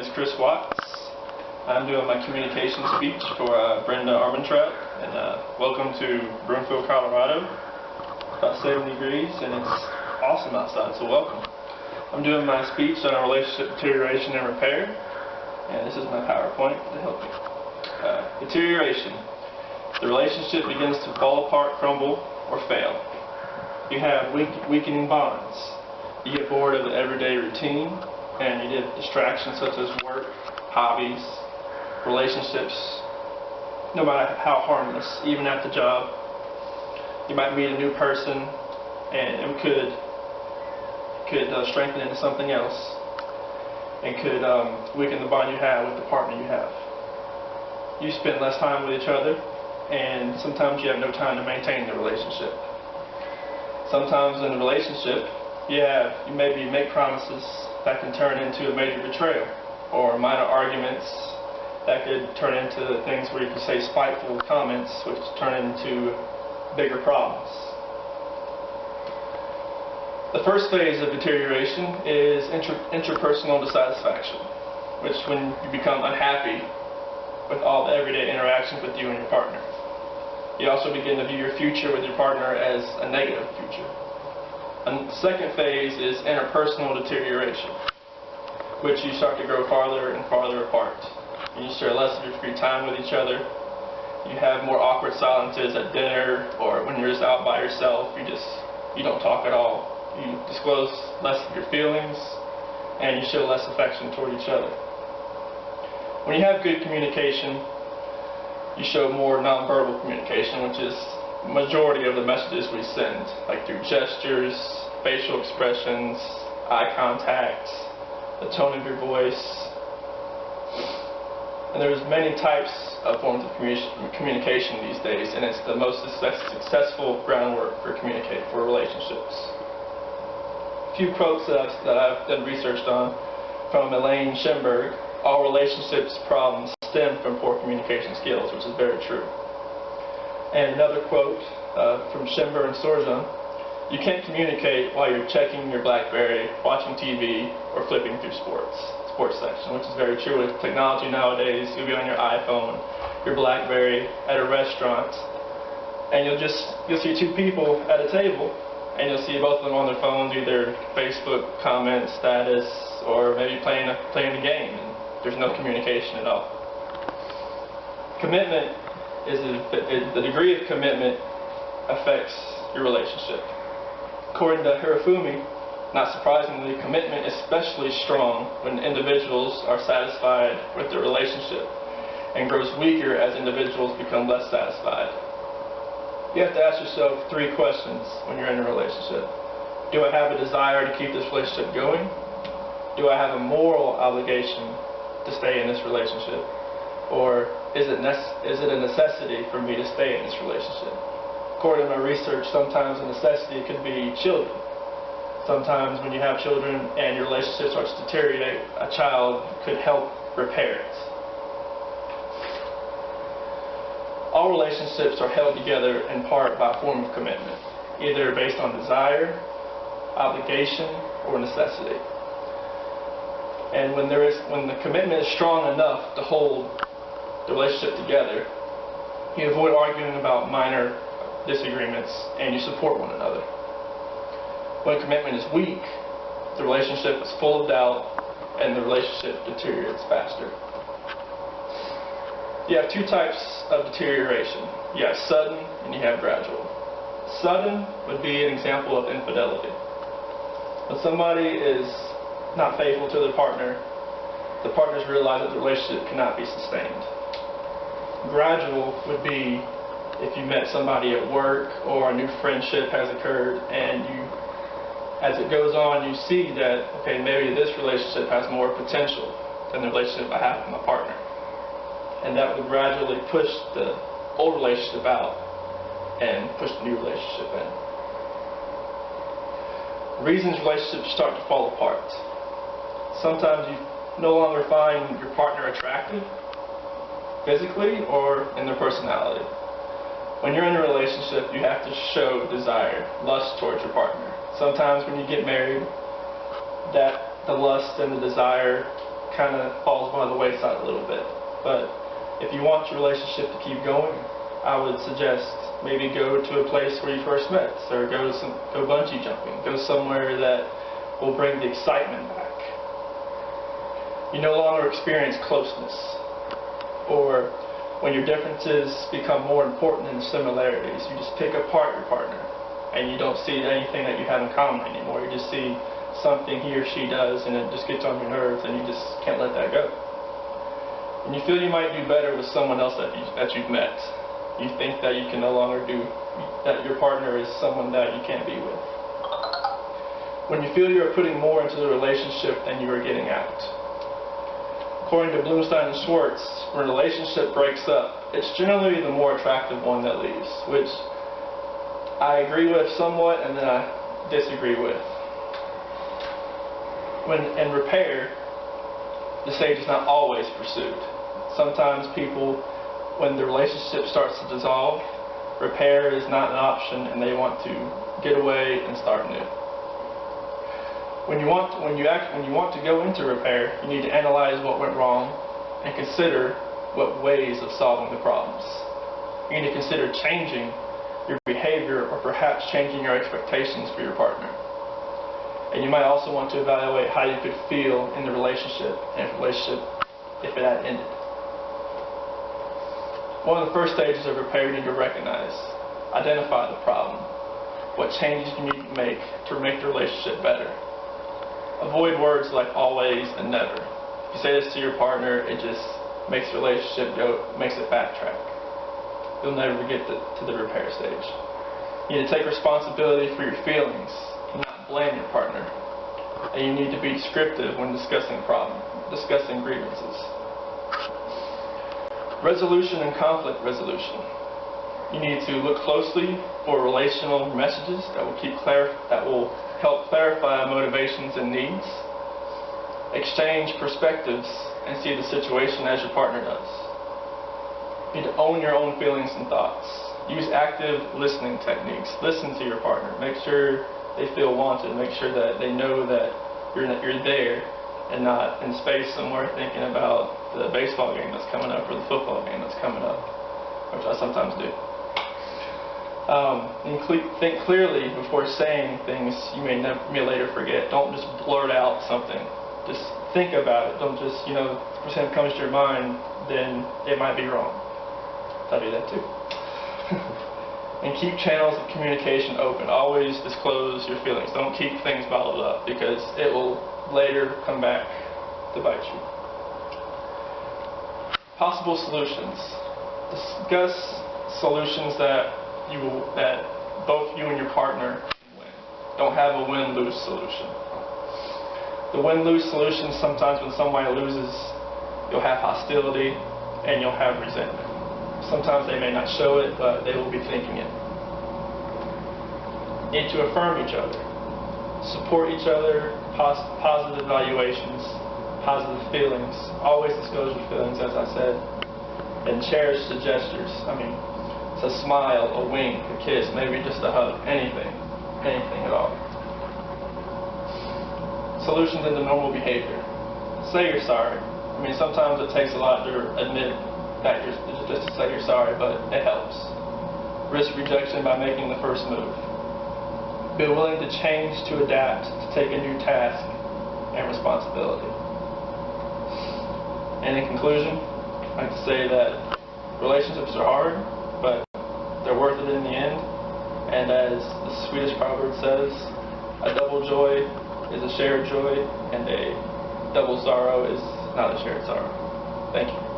is Chris Watts. I'm doing my communication speech for Brenda Armentrout, and welcome to Broomfield, Colorado. About 70 degrees, and it's awesome outside, so welcome. I'm doing my speech on relationship deterioration and repair, and this is my PowerPoint to help me. Deterioration. The relationship begins to fall apart, crumble, or fail. You have weakening bonds. You get bored of the everyday routine, and you get distractions such as work, hobbies, relationships, no matter how harmless, even at the job. You might meet a new person, and it could strengthen into something else, and could weaken the bond you have with the partner you have. You spend less time with each other, and sometimes you have no time to maintain the relationship. Sometimes in a relationship, you maybe make promises that can turn into a major betrayal, or minor arguments that could turn into things where you can say spiteful comments, which turn into bigger problems. The first phase of deterioration is interpersonal dissatisfaction, which when you become unhappy with all the everyday interactions with you and your partner. You also begin to view your future with your partner as a negative future. And the second phase is interpersonal deterioration, which you start to grow farther and farther apart. And you share less of your free time with each other. You have more awkward silences at dinner, or when you're just out by yourself, you don't talk at all. You disclose less of your feelings, and you show less affection toward each other. When you have good communication, you show more nonverbal communication, which is the majority of the messages we send, like through gestures, facial expressions, eye contact, the tone of your voice. And there's many types of forms of communication these days, and it's the most successful groundwork for relationships. A few quotes that I've done research on from Elaine Schimberg. All relationships problems stem from poor communication skills, which is very true. And another quote from Schimberg and Sorjan: you can't communicate while you're checking your BlackBerry, watching TV, or flipping through sports section, which is very true. With technology nowadays, you'll be on your iPhone, your BlackBerry, at a restaurant, and you'll see two people at a table, and you'll see both of them on their phones, either Facebook comment status, or maybe playing a game. And there's no communication at all. Commitment is the degree of commitment affects your relationship. According to Hirofumi, not surprisingly, commitment is especially strong when individuals are satisfied with their relationship, and grows weaker as individuals become less satisfied. You have to ask yourself 3 questions when you're in a relationship. Do I have a desire to keep this relationship going? Do I have a moral obligation to stay in this relationship? Or is it a necessity for me to stay in this relationship? According to my research, sometimes a necessity could be children. Sometimes when you have children and your relationship starts to deteriorate, a child could help repair it. All relationships are held together in part by a form of commitment, either based on desire, obligation, or necessity. And when the commitment is strong enough to hold the relationship together, you avoid arguing about minor disagreements, and you support one another. When commitment is weak, the relationship is full of doubt, and the relationship deteriorates faster. You have 2 types of deterioration. You have sudden and you have gradual. Sudden would be an example of infidelity. When somebody is not faithful to their partner, the partners realize that the relationship cannot be sustained. Gradual would be if you met somebody at work, or a new friendship has occurred, and as it goes on, you see that, okay, maybe this relationship has more potential than the relationship I have with my partner. And that would gradually push the old relationship out and push the new relationship in. Reasons relationships start to fall apart. Sometimes you no longer find your partner attractive, physically or in their personality. When you're in a relationship, you have to show desire, lust towards your partner. Sometimes when you get married, that the lust and the desire kind of falls by the wayside a little bit. But if you want your relationship to keep going, I would suggest maybe go to a place where you first met, or go bungee jumping, go somewhere that will bring the excitement back. You no longer experience closeness, or when your differences become more important than the similarities, you just pick apart your partner, and you don't see anything that you have in common anymore. You just see something he or she does, and it just gets on your nerves, and you just can't let that go. And you feel you might do better with someone else that you've met. You think that you can no longer that your partner is someone that you can't be with. When you feel you are putting more into the relationship than you are getting out. According to Bloomstein and Schwartz, when a relationship breaks up, it's generally the more attractive one that leaves, which I agree with somewhat and then I disagree with. When in repair, the stage is not always pursued. Sometimes people, when the relationship starts to dissolve, repair is not an option and they want to get away and start new. When you want to go into repair, you need to analyze what went wrong and consider what ways of solving the problems. You need to consider changing your behavior or perhaps changing your expectations for your partner. And you might also want to evaluate how you could feel in the relationship if it had ended. One of the first stages of repair you need to recognize, identify the problem. What changes you need to make to make the relationship better. Avoid words like always and never. If you say this to your partner, it just makes the relationship makes it backtrack. You'll never get to the repair stage. You need to take responsibility for your feelings and not blame your partner. And you need to be descriptive when discussing grievances. Resolution and conflict resolution. You need to look closely for relational messages that will help clarify motivations and needs. Exchange perspectives and see the situation as your partner does. You need to own your own feelings and thoughts. Use active listening techniques. Listen to your partner. Make sure they feel wanted. Make sure that they know that you're there and not in space somewhere thinking about the baseball game that's coming up or the football game that's coming up, which I sometimes do. And think clearly before saying things you may later forget. Don't just blurt out something. Just think about it. Don't just, if something comes to your mind, then it might be wrong. I do that too. And keep channels of communication open. Always disclose your feelings. Don't keep things bottled up because it will later come back to bite you. Possible solutions. Discuss solutions that both you and your partner win. Don't have a win-lose solution. The win-lose solution, sometimes when somebody loses, you'll have hostility and you'll have resentment. Sometimes they may not show it, but they will be thinking it. You need to affirm each other. Support each other, positive evaluations, positive feelings. Always disclose your feelings, as I said. And cherish the gestures. It's a smile, a wink, a kiss, maybe just a hug, anything at all. Solutions into normal behavior. Say you're sorry. Sometimes it takes a lot to admit that just to say you're sorry, but it helps. Risk rejection by making the first move. Be willing to change, to adapt, to take a new task and responsibility. And in conclusion, I'd like to say that relationships are hard, but they're worth it in the end. And as the Swedish proverb says, a double joy is a shared joy, and a double sorrow is not a shared sorrow. Thank you.